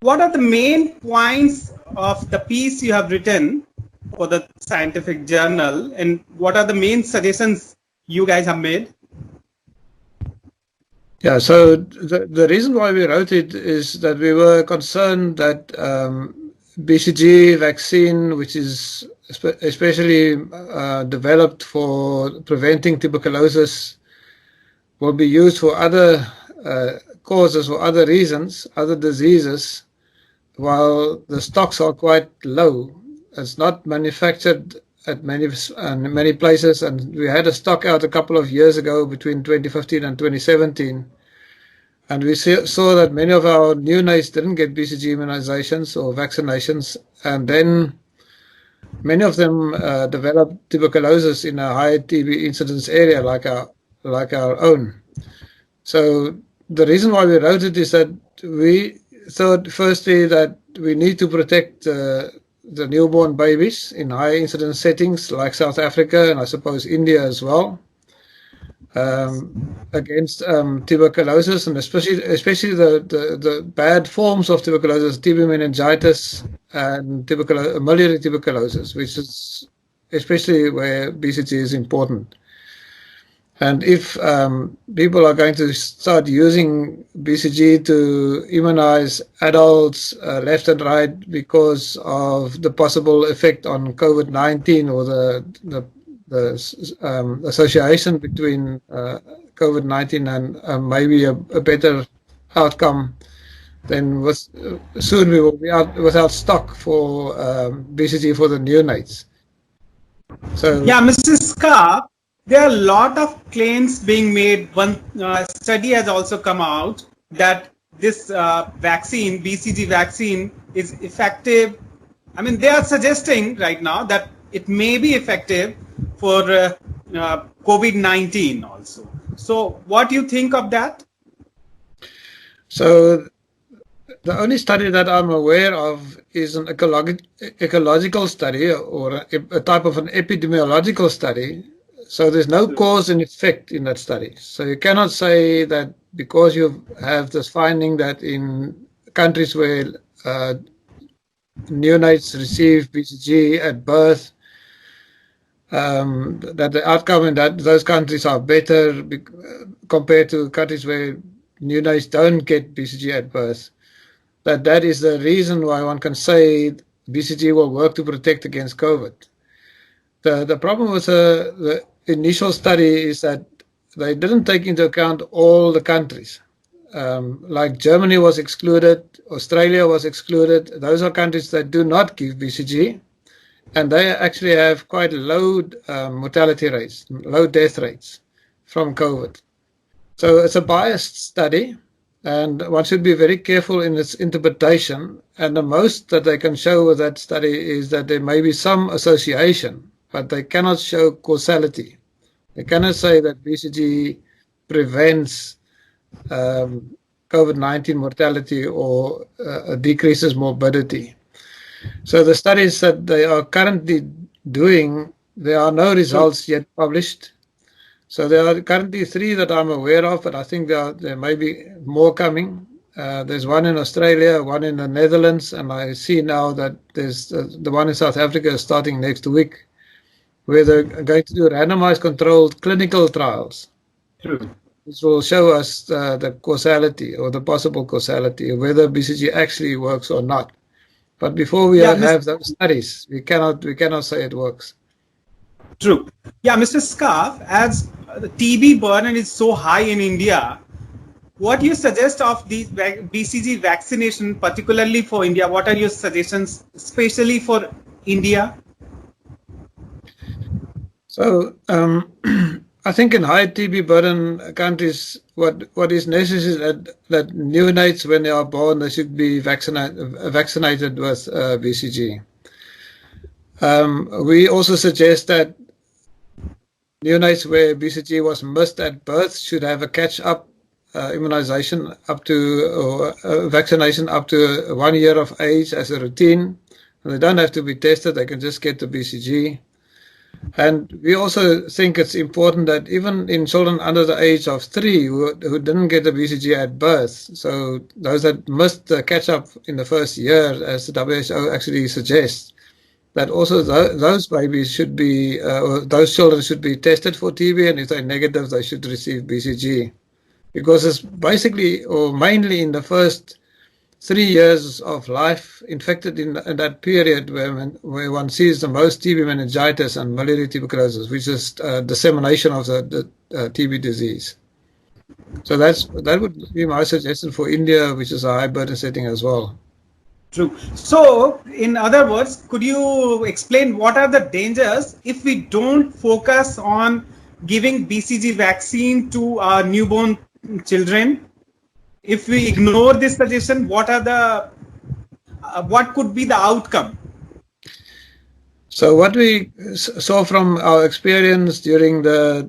what are the main points of the piece you have written for the scientific journal, and what are the main suggestions you guys have made? Yeah, so the reason why we wrote it is that we were concerned that BCG vaccine, which is especially developed for preventing tuberculosis, will be used for other causes or other reasons, other diseases, while the stocks are quite low. It's not manufactured at many places, and we had a stock out a couple of years ago between 2015 and 2017, and we saw that many of our neonates didn't get BCG immunizations or vaccinations, and then many of them developed tuberculosis in a high TB incidence area like our own. So the reason why we wrote it is that we thought, firstly, that we need to protect the newborn babies in high incidence settings like South Africa and I suppose India as well, against tuberculosis, and especially the bad forms of tuberculosis, TB meningitis and miliary tuberculosis, which is especially where BCG is important. And if people are going to start using BCG to immunize adults left and right because of the possible effect on COVID-19 or the association between COVID-19 and maybe a better outcome, then soon we will be out without stock for BCG for the neonates. So yeah, Mr. Scaff, there are a lot of claims being made. One study has also come out that this vaccine, BCG vaccine, is effective. I mean, they are suggesting right now that it may be effective for COVID-19 also. So what do you think of that? So the only study that I'm aware of is an ecological study or a type of an epidemiological study. So there's no cause and effect in that study. So you cannot say that because you have this finding that in countries where neonates receive BCG at birth, that the outcome in those countries are better compared to countries where neonates don't get BCG at birth. That is the reason why one can say BCG will work to protect against COVID. The problem with the initial study is that they didn't take into account all the countries. Like Germany was excluded, Australia was excluded. Those are countries that do not give BCG, and they actually have quite low mortality rates, low death rates from COVID. So it's a biased study, and one should be very careful in its interpretation. And the most that they can show with that study is that there may be some association, but they cannot show causality. They cannot say that BCG prevents COVID-19 mortality or decreases morbidity. So the studies that they are currently doing, there are no results yet published. So there are currently 3 that I'm aware of, but I think there may be more coming. There's one in Australia, one in the Netherlands, and I see now that there's the one in South Africa is starting next week, where they're going to do randomized controlled clinical trials. True. This will show us the causality or the possible causality of whether BCG actually works or not. But before we have those studies, we cannot say it works. True. Yeah, Mr. Scaff, as the TB burden is so high in India, what do you suggest of the BCG vaccination, particularly for India? What are your suggestions, especially for India? So I think in high TB burden countries, what is necessary is that neonates, when they are born, they should be vaccinated with BCG. We also suggest that neonates where BCG was missed at birth should have a catch-up immunization vaccination up to 1 year of age as a routine. And they don't have to be tested; they can just get the BCG. And we also think it's important that even in children under the age of 3 who didn't get the BCG at birth, so those that missed the catch-up in the first year, as the WHO actually suggests, that also those babies should be, or those children should be tested for TB, and if they're negative, they should receive BCG. Because it's basically, or mainly in the first 3 years of life, infected in that period where one sees the most TB meningitis and miliary tuberculosis, which is dissemination of the TB disease. So that would be my suggestion for India, which is a high burden setting as well. True. So, in other words, could you explain what are the dangers if we don't focus on giving BCG vaccine to our newborn children? If we ignore this suggestion, what could be the outcome? So what we saw from our experience during the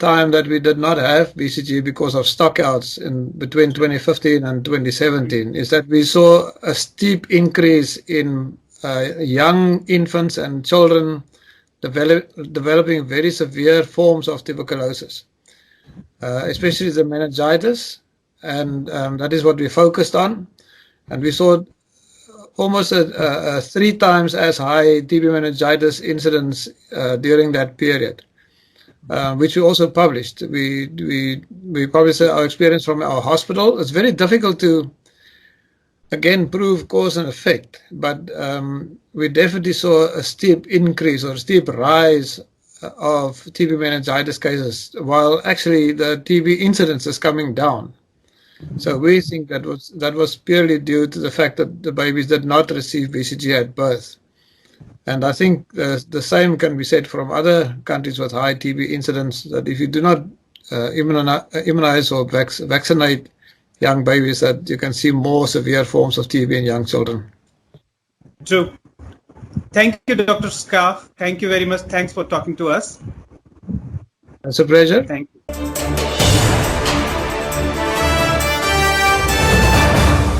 time that we did not have BCG because of stockouts in between 2015 and 2017 is that we saw a steep increase in young infants and children developing very severe forms of tuberculosis, especially the meningitis, and that is what we focused on. And we saw almost a 3 times as high TB meningitis incidence during that period, which we also published. We published our experience from our hospital. It's very difficult to, again, prove cause and effect, but we definitely saw a steep increase or a steep rise of TB meningitis cases, while actually the TB incidence is coming down. So we think that was purely due to the fact that the babies did not receive BCG at birth. And I think the same can be said from other countries with high TB incidence, that if you do not immunize or vaccinate young babies, that you can see more severe forms of TB in young children. True. Thank you, Dr. Scaff. Thank you very much. Thanks for talking to us. It's a pleasure. Thank you.